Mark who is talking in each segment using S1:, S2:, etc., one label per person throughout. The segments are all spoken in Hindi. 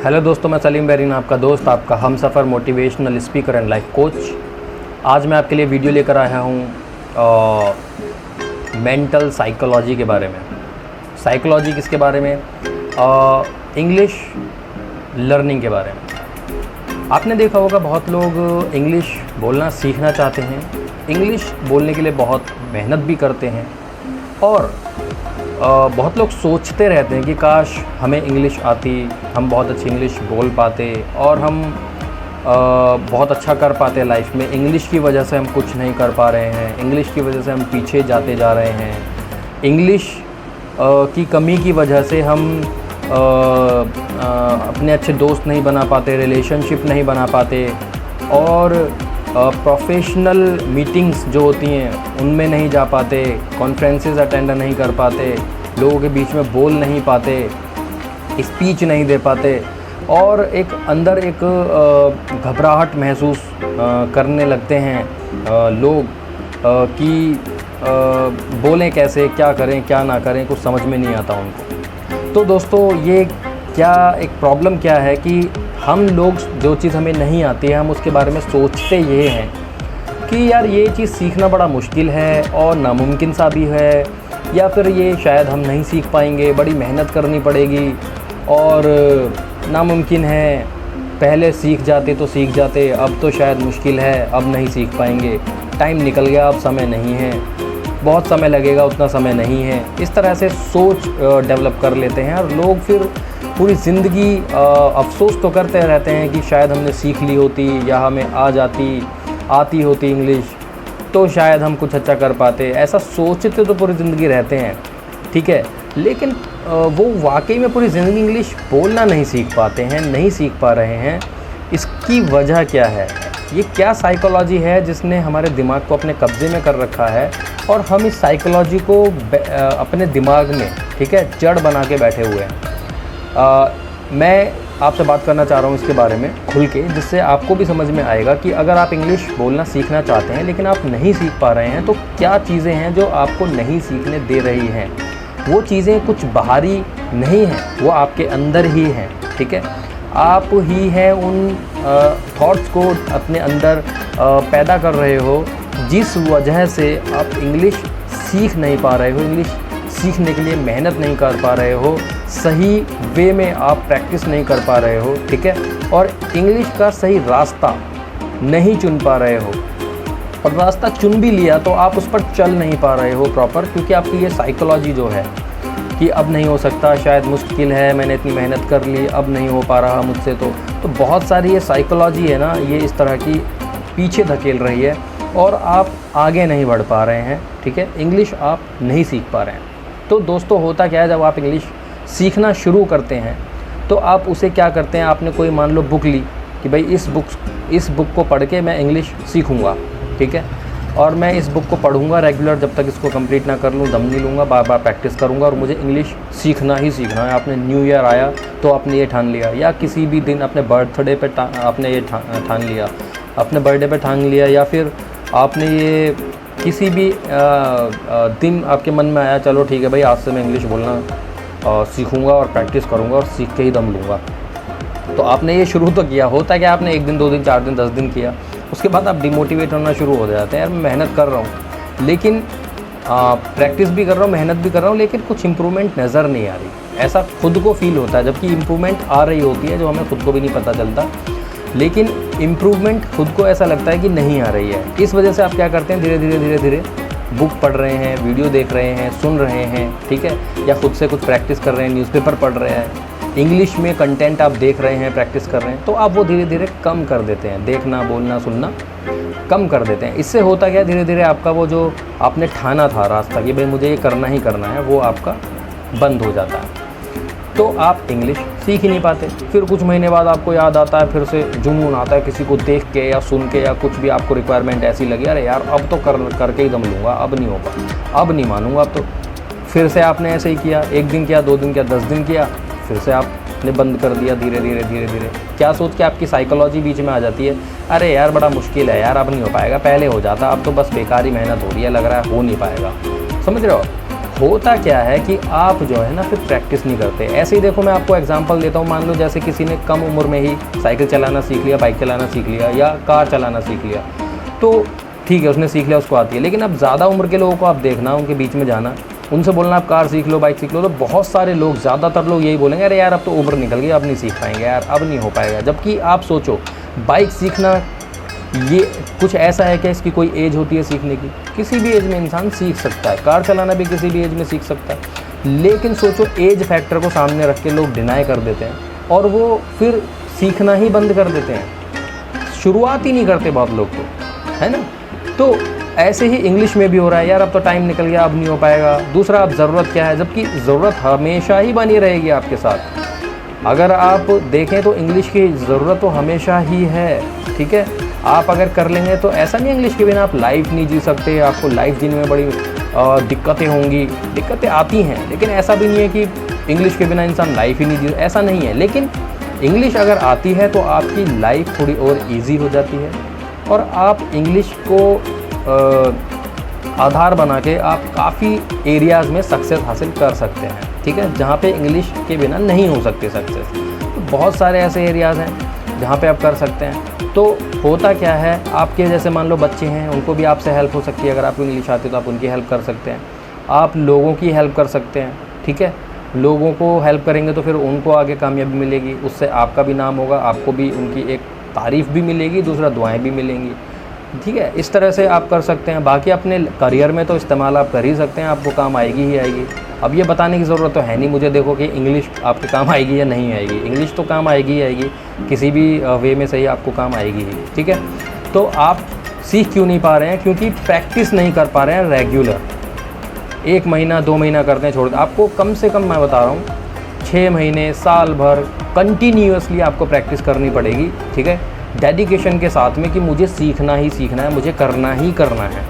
S1: हेलो दोस्तों, मैं सलीम बेरीन, आपका दोस्त, आपका हमसफ़र motivational speaker and life coach. आज मैं आपके लिए वीडियो लेकर आया हूँ मेंटल साइकोलॉजी के बारे में। साइकोलॉजी किसके बारे में? इंग्लिश लर्निंग के बारे में। आपने देखा होगा बहुत लोग इंग्लिश बोलना सीखना चाहते हैं, इंग्लिश बोलने के लिए बहुत मेहनत भी करते हैं और बहुत लोग सोचते रहते हैं कि काश हमें इंग्लिश आती, हम बहुत अच्छी इंग्लिश बोल पाते और हम बहुत अच्छा कर पाते लाइफ में। इंग्लिश की वजह से हम कुछ नहीं कर पा रहे हैं, इंग्लिश की वजह से हम पीछे जाते जा रहे हैं, इंग्लिश की कमी की वजह से हम अपने अच्छे दोस्त नहीं बना पाते, रिलेशनशिप नहीं बना पाते और प्रोफेशनल मीटिंग्स जो होती हैं उनमें नहीं जा पाते, कॉन्फ्रेंसेस अटेंड नहीं कर पाते, लोगों के बीच में बोल नहीं पाते, स्पीच नहीं दे पाते और एक अंदर एक घबराहट महसूस करने लगते हैं लोग कि बोलें कैसे, क्या करें क्या ना करें, कुछ समझ में नहीं आता उनको। तो दोस्तों, ये क्या एक प्रॉब्लम क्या है कि हम लोग जो चीज़ हमें नहीं आती है हम उसके बारे में सोचते ये हैं कि यार ये चीज़ सीखना बड़ा मुश्किल है और नामुमकिन सा भी है, या फिर ये शायद हम नहीं सीख पाएंगे, बड़ी मेहनत करनी पड़ेगी और नामुमकिन है, पहले सीख जाते तो सीख जाते, अब तो शायद मुश्किल है, अब नहीं सीख पाएंगे, टाइम निकल गया, अब समय नहीं है, बहुत समय लगेगा, उतना समय नहीं है। इस तरह से सोच डेवलप कर लेते हैं और लोग फिर पूरी ज़िंदगी अफसोस तो करते रहते हैं कि शायद हमने सीख ली होती या हमें आती होती इंग्लिश तो शायद हम कुछ अच्छा कर पाते। ऐसा सोचते तो पूरी ज़िंदगी रहते हैं, ठीक है, लेकिन वो वाकई में पूरी ज़िंदगी इंग्लिश बोलना नहीं सीख पाते हैं, नहीं सीख पा रहे हैं। इसकी वजह क्या है? ये क्या साइकोलॉजी है जिसने हमारे दिमाग को अपने कब्ज़े में कर रखा है और हम इस साइकोलॉजी को अपने दिमाग में, ठीक है, जड़ बना के बैठे हुए हैं। मैं आपसे बात करना चाह रहा हूँ इसके बारे में खुल के, जिससे आपको भी समझ में आएगा कि अगर आप इंग्लिश बोलना सीखना चाहते हैं लेकिन आप नहीं सीख पा रहे हैं तो क्या चीज़ें हैं जो आपको नहीं सीखने दे रही हैं। वो चीज़ें कुछ बाहरी नहीं हैं, वो आपके अंदर ही हैं, ठीक है। आप ही हैं उन थॉट्स को अपने अंदर पैदा कर रहे हो जिस वजह से आप इंग्लिश सीख नहीं पा रहे हो, इंग्लिश सीखने के लिए मेहनत नहीं कर पा रहे हो, सही वे में आप प्रैक्टिस नहीं कर पा रहे हो, ठीक है, और इंग्लिश का सही रास्ता नहीं चुन पा रहे हो और रास्ता चुन भी लिया तो आप उस पर चल नहीं पा रहे हो प्रॉपर, क्योंकि आपकी ये साइकोलॉजी जो है कि अब नहीं हो सकता, शायद मुश्किल है, मैंने इतनी मेहनत कर ली, अब नहीं हो पा रहा मुझसे। तो बहुत सारी ये साइकोलॉजी है ना, ये इस तरह की पीछे धकेल रही है और आप आगे नहीं बढ़ पा रहे हैं, ठीक है, इंग्लिश आप नहीं सीख पा रहे हैं। तो दोस्तों, होता क्या है, जब आप इंग्लिश सीखना शुरू करते हैं तो आप उसे क्या करते हैं, आपने कोई मान लो बुक ली कि भाई इस बुक को पढ़ के मैं इंग्लिश सीखूंगा, ठीक है, और मैं इस बुक को पढ़ूंगा रेगुलर, जब तक इसको कंप्लीट ना कर लूँ दम नहीं लूँगा, बार बार प्रैक्टिस करूँगा और मुझे इंग्लिश सीखना ही सीखना है। आपने न्यू ईयर आया तो आपने ये ठान लिया, या किसी भी दिन अपने बर्थडे पे आपने ये ठान लिया, अपने बर्थडे पे ठान लिया, या फिर आपने ये किसी भी दिन आपके मन में आया, चलो ठीक है भाई, आज से मैं इंग्लिश बोलना सीखूंगा और प्रैक्टिस करूंगा और सीख के ही दम लूँगा। तो आपने ये शुरू तो किया, होता है कि आपने 1 दिन 2 दिन 4 दिन 10 दिन किया, उसके बाद आप डिमोटिवेट होना शुरू हो जाते हैं, यार मैं मेहनत कर रहा हूँ, लेकिन प्रैक्टिस भी कर रहा हूँ, मेहनत भी कर रहा हूँ, लेकिन कुछ इम्प्रूवमेंट नज़र नहीं आ रही। ऐसा खुद को फील होता है, जबकि इम्प्रूवमेंट आ रही होती है जो हमें खुद को भी नहीं पता चलता, लेकिन इम्प्रूवमेंट खुद को ऐसा लगता है कि नहीं आ रही है। इस वजह से आप क्या करते हैं, धीरे धीरे बुक पढ़ रहे हैं, वीडियो देख रहे हैं, सुन रहे हैं, ठीक है, या खुद से कुछ प्रैक्टिस कर रहे हैं, न्यूज़पेपर पढ़ रहे हैं, इंग्लिश में कंटेंट आप देख रहे हैं, प्रैक्टिस कर रहे हैं, तो आप वो धीरे धीरे कम कर देते हैं, देखना बोलना सुनना कम कर देते हैं। इससे होता क्या, धीरे धीरे आपका वो जो आपने ठाना था रास्ता कि भाई मुझे ये करना ही करना है, वो आपका बंद हो जाता है, तो आप इंग्लिश सीख ही नहीं पाते। फिर कुछ महीने बाद आपको याद आता है, फिर से जुनून आता है किसी को देख के या सुन के, या कुछ भी आपको रिक्वायरमेंट ऐसी लगी, अरे यार अब तो करके ही दम लूँगा, अब नहीं होगा, अब नहीं मानूंगा, अब तो फिर से आपने ऐसे ही किया, 1 दिन किया, 2 दिन किया, 10 दिन किया, फिर से आपने बंद कर दिया धीरे धीरे। क्या सोच के आपकी साइकोलॉजी बीच में आ जाती है, अरे यार बड़ा मुश्किल है यार, अब नहीं हो पाएगा, पहले हो जाता, अब तो बस बेकार ही मेहनत हो रही है, लग रहा है हो नहीं पाएगा। समझ रहे हो? होता क्या है कि आप जो है ना फिर प्रैक्टिस नहीं करते। ऐसे ही देखो, मैं आपको एग्जांपल देता हूँ। मान लो जैसे किसी ने कम उम्र में ही साइकिल चलाना सीख लिया, बाइक चलाना सीख लिया या कार चलाना सीख लिया, तो ठीक है, उसने सीख लिया, उसको आती है। लेकिन अब ज़्यादा उम्र के लोगों को आप देखना, उनके बीच में जाना, उनसे बोलना आप कार सीख लो, बाइक सीख लो, तो बहुत सारे लोग, ज़्यादातर लोग यही बोलेंगे, अरे यार अब तो उम्र निकल गई, अब नहीं सीख पाएंगे यार, अब नहीं हो पाएगा। जबकि आप सोचो, बाइक सीखना ये कुछ ऐसा है कि इसकी कोई एज होती है सीखने की? किसी भी एज में इंसान सीख सकता है। कार चलाना भी किसी भी एज में सीख सकता है। लेकिन सोचो, एज फैक्टर को सामने रख के लोग डिनाई कर देते हैं और वो फिर सीखना ही बंद कर देते हैं, शुरुआत ही नहीं करते बहुत लोग, तो है ना। तो ऐसे ही इंग्लिश में भी हो रहा है, यार अब तो टाइम निकल गया, अब नहीं हो पाएगा। दूसरा, अब ज़रूरत क्या है, जबकि ज़रूरत हमेशा ही बनी रहेगी आपके साथ। अगर आप देखें तो इंग्लिश की ज़रूरत तो हमेशा ही है, ठीक है। आप अगर कर लेंगे तो ऐसा नहीं, इंग्लिश के बिना आप लाइफ नहीं जी सकते, आपको लाइफ जीने में बड़ी दिक्कतें होंगी। दिक्कतें आती हैं, लेकिन ऐसा भी नहीं है कि इंग्लिश के बिना इंसान लाइफ ही नहीं जी, ऐसा नहीं है। लेकिन इंग्लिश अगर आती है तो आपकी लाइफ थोड़ी और ईजी हो जाती है और आप इंग्लिश को आधार बना के आप काफ़ी एरियाज़ में सक्सेस हासिल कर सकते हैं, ठीक है, जहाँ पे इंग्लिश के बिना नहीं हो सकती सक्सेस। तो बहुत सारे ऐसे एरियाज़ हैं जहाँ पे आप कर सकते हैं। तो होता क्या है, आपके जैसे मान लो बच्चे हैं, उनको भी आपसे हेल्प हो सकती है। अगर आपको इंग्लिश आती है तो आप उनकी हेल्प कर सकते हैं, आप लोगों की हेल्प कर सकते हैं, ठीक है। लोगों को हेल्प करेंगे तो फिर उनको आगे कामयाबी मिलेगी, उससे आपका भी नाम होगा, आपको भी उनकी एक तारीफ़ भी मिलेगी, दूसरा दुआएँ भी मिलेंगी, ठीक है। इस तरह से आप कर सकते हैं। बाकी अपने करियर में तो इस्तेमाल आप कर ही सकते हैं, आपको काम आएगी ही आएगी। अब ये बताने की ज़रूरत तो है नहीं मुझे, देखो कि इंग्लिश आपके काम आएगी या नहीं आएगी। इंग्लिश तो काम आएगी ही आएगी, किसी भी वे में सही आपको काम आएगी ही, ठीक है। तो आप सीख क्यों नहीं पा रहे हैं? क्योंकि प्रैक्टिस नहीं कर पा रहे हैं रेगुलर। 1 महीना 2 महीना करते हैं, छोड़। आपको कम से कम मैं बता रहा हूँ 6 महीने, साल भर कंटिन्यूअसली आपको प्रैक्टिस करनी पड़ेगी, ठीक है, डेडिकेशन के साथ में, कि मुझे सीखना ही सीखना है, मुझे करना ही करना है।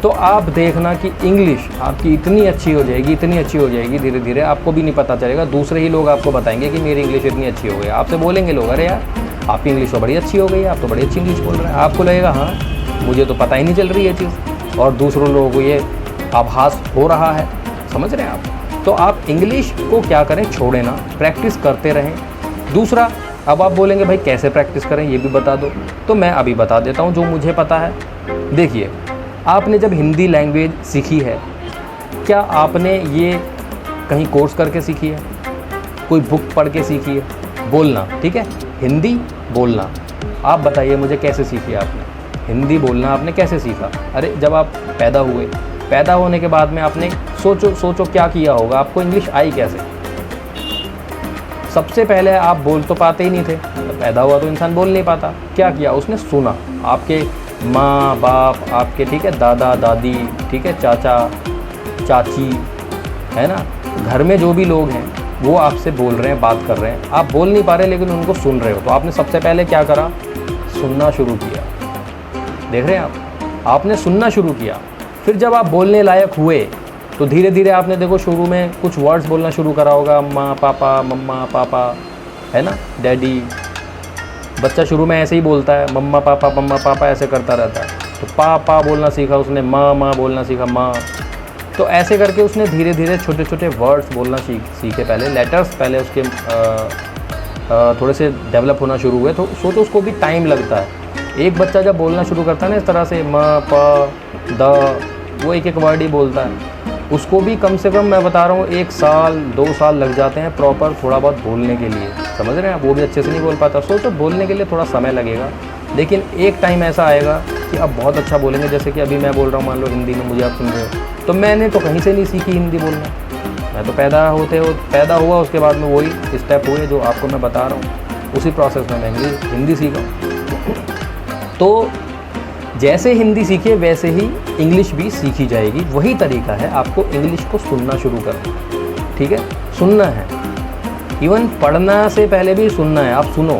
S1: तो आप देखना कि इंग्लिश आपकी इतनी अच्छी हो जाएगी, इतनी अच्छी हो जाएगी, धीरे धीरे आपको भी नहीं पता चलेगा, दूसरे ही लोग आपको बताएंगे कि मेरी इंग्लिश इतनी अच्छी हो गई। आपसे बोलेंगे लोग, अरे यार आपकी इंग्लिश तो बड़ी अच्छी हो गई, आप तो बड़ी अच्छी इंग्लिश बोल रहे हैं। आपको लगेगा हाँ, मुझे तो पता ही नहीं चल रही है चीज़, और दूसरों लोगों को ये आभास हो रहा है। समझ रहे हैं आप? तो आप इंग्लिश को क्या करें, छोड़े ना, प्रैक्टिस करते रहें। दूसरा, अब आप बोलेंगे भाई कैसे प्रैक्टिस करें, ये भी बता दो। तो मैं अभी बता देता हूँ जो मुझे पता है। देखिए, आपने जब हिंदी लैंग्वेज सीखी है, क्या आपने ये कहीं कोर्स करके सीखी है, कोई बुक पढ़ के सीखी है? बोलना, ठीक है, हिंदी बोलना। आप बताइए मुझे, कैसे सीखी आपने हिंदी बोलना? आपने कैसे सीखा? अरे जब आप पैदा हुए, पैदा होने के बाद में आपने सोचो क्या किया होगा, आपको इंग्लिश आई कैसे? सबसे पहले आप बोल तो पाते ही नहीं थे, तो पैदा हुआ तो इंसान बोल नहीं पाता। क्या किया उसने? सुना। आपके माँ बाप, आपके, ठीक है, दादा दादी, ठीक है, चाचा चाची, है ना, घर में जो भी लोग हैं वो आपसे बोल रहे हैं, बात कर रहे हैं, आप बोल नहीं पा रहे लेकिन उनको सुन रहे हो। तो आपने सबसे पहले क्या करा? सुनना शुरू किया। देख रहे हैं आप, आपने सुनना शुरू किया। फिर जब आप बोलने लायक हुए तो धीरे धीरे आपने, देखो, शुरू में कुछ वर्ड्स बोलना शुरू करा होगा, माँ पापा, मम्मा पापा, है ना, डैडी। बच्चा शुरू में ऐसे ही बोलता है, मम्मा पापा ऐसे करता रहता है। तो पापा बोलना सीखा उसने, माँ बोलना सीखा, माँ। तो ऐसे करके उसने धीरे धीरे छोटे छोटे वर्ड्स बोलना सीखे। पहले लेटर्स, पहले उसके थोड़े से डेवलप होना शुरू हुए। तो सोचो, उसको भी टाइम लगता है। एक बच्चा जब बोलना शुरू करता है ना इस तरह से, माँ प द, वो एक एक वर्ड ही बोलता है, उसको भी कम से कम मैं बता रहा हूँ 1 साल 2 साल लग जाते हैं प्रॉपर थोड़ा बहुत बोलने के लिए। समझ रहे हैं आप? वो भी अच्छे से नहीं बोल पाता। सोचो, बोलने के लिए थोड़ा समय लगेगा, लेकिन एक टाइम ऐसा आएगा कि आप बहुत अच्छा बोलेंगे। जैसे कि अभी मैं बोल रहा हूँ, मान लो हिंदी में मुझे आप सुन रहे हो, तो मैंने तो कहीं से नहीं सीखी हिंदी बोलना। मैं तो पैदा हुआ, उसके बाद में वही स्टेप हुए जो आपको मैं बता रहा हूँ, उसी प्रोसेस में मैं हिंदी सीखा। तो जैसे हिंदी सीखे वैसे ही इंग्लिश भी सीखी जाएगी। वही तरीका है, आपको इंग्लिश को सुनना शुरू करना, ठीक है, सुनना है। इवन पढ़ना से पहले भी सुनना है। आप सुनो,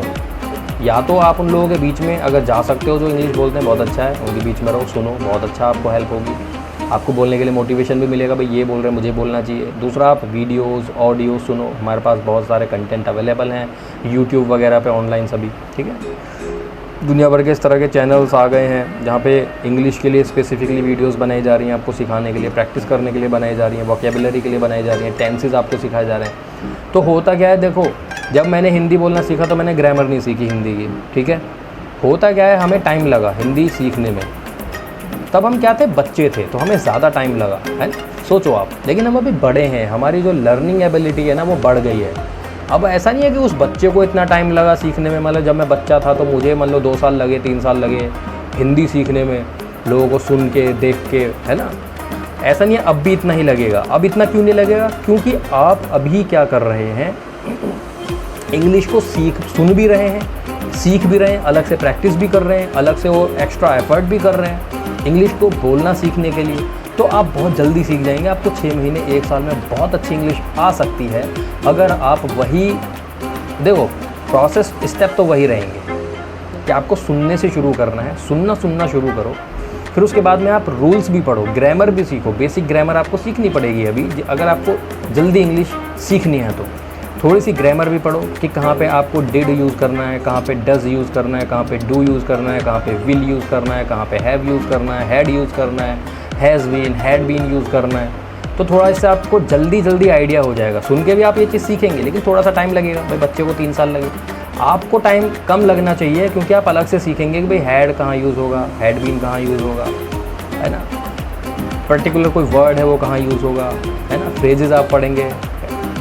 S1: या तो आप उन लोगों के बीच में अगर जा सकते हो जो इंग्लिश बोलते हैं, बहुत अच्छा है, उनके बीच में रहो, सुनो, बहुत अच्छा, आपको हेल्प होगी। आपको बोलने के लिए मोटिवेशन भी मिलेगा, भाई ये बोल रहे हैं मुझे बोलना चाहिए। दूसरा, आप वीडियोस ऑडियो सुनो, हमारे पास बहुत सारे कंटेंट अवेलेबल हैं यूट्यूब वगैरह पे, ऑनलाइन सभी, ठीक है। दुनिया भर के इस तरह के चैनल्स आ गए हैं जहाँ पे इंग्लिश के लिए स्पेसिफिकली वीडियोस बनाई जा रही हैं, आपको सिखाने के लिए, प्रैक्टिस करने के लिए बनाई जा रही हैं, वोकेबुलरी के लिए बनाई जा रही हैं, टेंसेस आपको सिखाए जा रहे हैं। तो होता क्या है, देखो जब मैंने हिंदी बोलना सीखा तो मैंने ग्रामर नहीं सीखी हिंदी की, ठीक है। होता क्या है, हमें टाइम लगा हिंदी सीखने में। तब हम क्या थे, बच्चे थे, तो हमें ज़्यादा टाइम लगा, है ना, सोचो आप। लेकिन हम अभी बड़े हैं, हमारी जो लर्निंग एबिलिटी है ना वो बढ़ गई है। अब ऐसा नहीं है कि उस बच्चे को इतना टाइम लगा सीखने में, मतलब जब मैं बच्चा था तो मुझे मान लो 2 साल लगे, 3 साल लगे हिंदी सीखने में, लोगों को सुन के देख के, है ना। ऐसा नहीं है अब भी इतना ही लगेगा। अब इतना क्यों नहीं लगेगा, क्योंकि आप अभी क्या कर रहे हैं, इंग्लिश को सुन भी रहे हैं, सीख भी रहे हैं, अलग से प्रैक्टिस भी कर रहे हैं, अलग से वो एक्स्ट्रा एफर्ट भी कर रहे हैं इंग्लिश को बोलना सीखने के लिए। तो आप बहुत जल्दी सीख जाएंगे। आपको 6 महीने 1 साल में बहुत अच्छी इंग्लिश आ सकती है अगर आप वही देखो, प्रोसेस स्टेप तो वही रहेंगे कि आपको सुनने से शुरू करना है, सुनना शुरू करो। फिर उसके बाद में आप रूल्स भी पढ़ो, ग्रामर भी सीखो। बेसिक ग्रामर आपको सीखनी पड़ेगी अभी, अगर आपको जल्दी इंग्लिश सीखनी है तो थोड़ी सी ग्रामर भी पढ़ो कि कहाँ पे आपको डिड यूज़ करना है, कहाँ पे डज़ यूज़ करना है, कहाँ पे डू यूज़ करना है, कहाँ पे विल यूज़ करना है, कहाँ पे हैव यूज़ करना है, हैड यूज़ करना है, has been, had been use करना है। तो थोड़ा इससे आपको जल्दी आइडिया हो जाएगा। सुन के भी आप ये चीज़ सीखेंगे, लेकिन थोड़ा सा टाइम लगेगा। भाई बच्चे को 3 साल लगे, आपको टाइम कम लगना चाहिए, क्योंकि आप अलग से सीखेंगे कि भाई हैड कहाँ यूज़ होगा, हैड बीन कहाँ यूज़ होगा, है ना, पर्टिकुलर कोई वर्ड है वो कहाँ यूज़ होगा, है ना। फ्रेजेस आप पढ़ेंगे,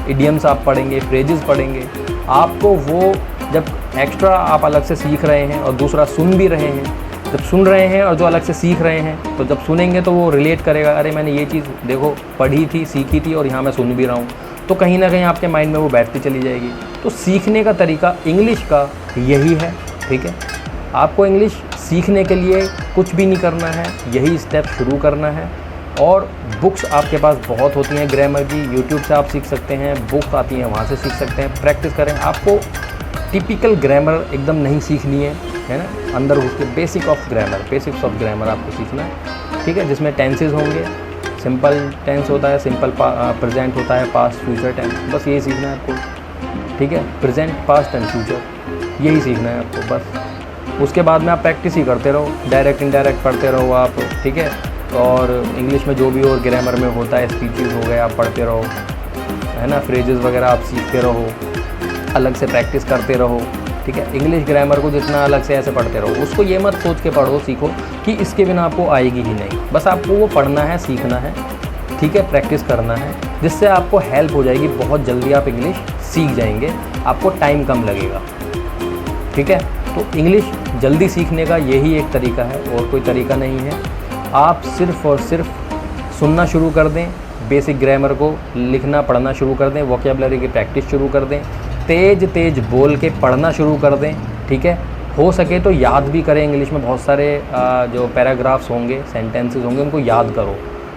S1: इडियम्स आप पढ़ेंगे, फ्रेजेस पढ़ेंगे। आपको वो जब एक्स्ट्रा आप अलग से सीख रहे हैं और दूसरा सुन भी रहे हैं, जब सुन रहे हैं और जो अलग से सीख रहे हैं, तो जब सुनेंगे तो वो रिलेट करेगा, अरे मैंने ये चीज़ देखो पढ़ी थी, सीखी थी और यहाँ मैं सुन भी रहा हूँ। तो कहीं ना कहीं आपके माइंड में वो बैठती चली जाएगी। तो सीखने का तरीका इंग्लिश का यही है, ठीक है। आपको इंग्लिश सीखने के लिए कुछ भी नहीं करना है, यही स्टेप शुरू करना है। और बुक्स आपके पास बहुत होती हैं ग्रामर की, यूट्यूब से आप सीख सकते हैं, बुक्स आती हैं वहाँ से सीख सकते हैं, प्रैक्टिस करें। आपको टिपिकल ग्रामर एकदम नहीं सीखनी है ना, अंदर घुस के बेसिक्स ऑफ ग्रामर आपको सीखना है, ठीक है। जिसमें टेंसेस होंगे, सिंपल टेंस होता है, सिंपल प्रेजेंट होता है, पास्ट फ्यूचर टेंस, बस यही सीखना है आपको, ठीक है। प्रेजेंट, पास्ट एंड फ्यूचर यही सीखना है आपको बस। उसके बाद में आप प्रैक्टिस ही करते रहो, डायरेक्ट इनडायरेक्ट पढ़ते रहो आप, ठीक है। और इंग्लिश में जो भी और ग्रामर में होता है, स्पीचेस हो गए आप पढ़ते रहो, है ना, फ्रेजेस वगैरह आप सीखते रहो, अलग से प्रैक्टिस करते रहो, ठीक है। इंग्लिश ग्रामर को जितना अलग से ऐसे पढ़ते रहो, उसको ये मत सोच के पढ़ो सीखो कि इसके बिना आपको आएगी ही नहीं। बस आपको वो पढ़ना है, सीखना है, ठीक है, प्रैक्टिस करना है, जिससे आपको हेल्प हो जाएगी। बहुत जल्दी आप इंग्लिश सीख जाएंगे, आपको टाइम कम लगेगा, ठीक है। तो इंग्लिश जल्दी सीखने का यही एक तरीका है, और कोई तरीका नहीं है। आप सिर्फ़ और सिर्फ सुनना शुरू कर दें, बेसिक ग्रामर को लिखना पढ़ना शुरू कर दें, वोकेबुलरी की प्रैक्टिस शुरू कर दें, तेज़ बोल के पढ़ना शुरू कर दें, ठीक है। हो सके तो याद भी करें। इंग्लिश में बहुत सारे जो पैराग्राफ्स होंगे, सेंटेंसेस होंगे, उनको याद करो,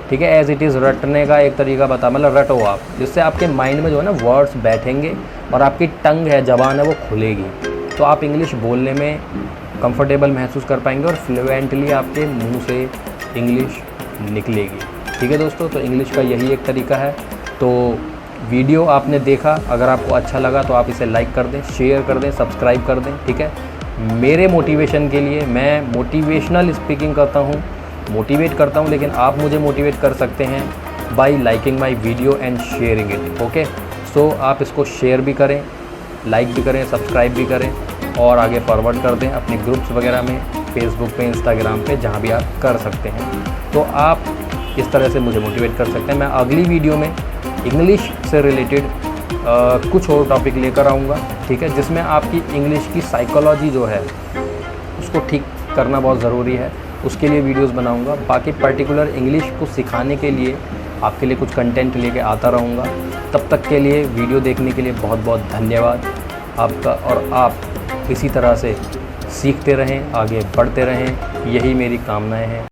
S1: ठीक है। एज़ इट इज़ रटने का एक तरीका बता, मतलब रटो आप, जिससे आपके माइंड में जो है ना वर्ड्स बैठेंगे और आपकी टंग है, ज़बान है, वो खुलेगी। तो आप इंग्लिश बोलने में कंफर्टेबल महसूस कर पाएंगे और फ्लुएंटली आपके मुंह से इंग्लिश निकलेगी, ठीक है दोस्तों। तो इंग्लिश का यही एक तरीका है। तो वीडियो आपने देखा, अगर आपको अच्छा लगा तो आप इसे लाइक कर दें, शेयर कर दें, सब्सक्राइब कर दें, ठीक है। मेरे मोटिवेशन के लिए, मैं मोटिवेशनल स्पीकिंग करता हूँ, मोटिवेट करता हूँ, लेकिन आप मुझे मोटिवेट कर सकते हैं by liking my video and sharing it, okay. So आप इसको शेयर भी करें, लाइक भी करें, सब्सक्राइब भी करें और आगे फॉरवर्ड कर दें अपने ग्रुप्स वगैरह में, फेसबुक पे, इंस्टाग्राम पे, जहाँ भी आप कर सकते हैं। तो आप इस तरह से मुझे मोटिवेट कर सकते हैं। मैं अगली वीडियो में इंग्लिश से रिलेटेड कुछ और टॉपिक लेकर आऊँगा, ठीक है, जिसमें आपकी इंग्लिश की साइकोलॉजी जो है उसको ठीक करना बहुत ज़रूरी है, उसके लिए वीडियोस बनाऊँगा। बाकी पर्टिकुलर इंग्लिश को सिखाने के लिए आपके लिए कुछ कंटेंट लेके आता रहूँगा। तब तक के लिए वीडियो देखने के लिए बहुत बहुत धन्यवाद आपका, और आप इसी तरह से सीखते रहें, आगे बढ़ते रहें, यही मेरी कामनाएं हैं।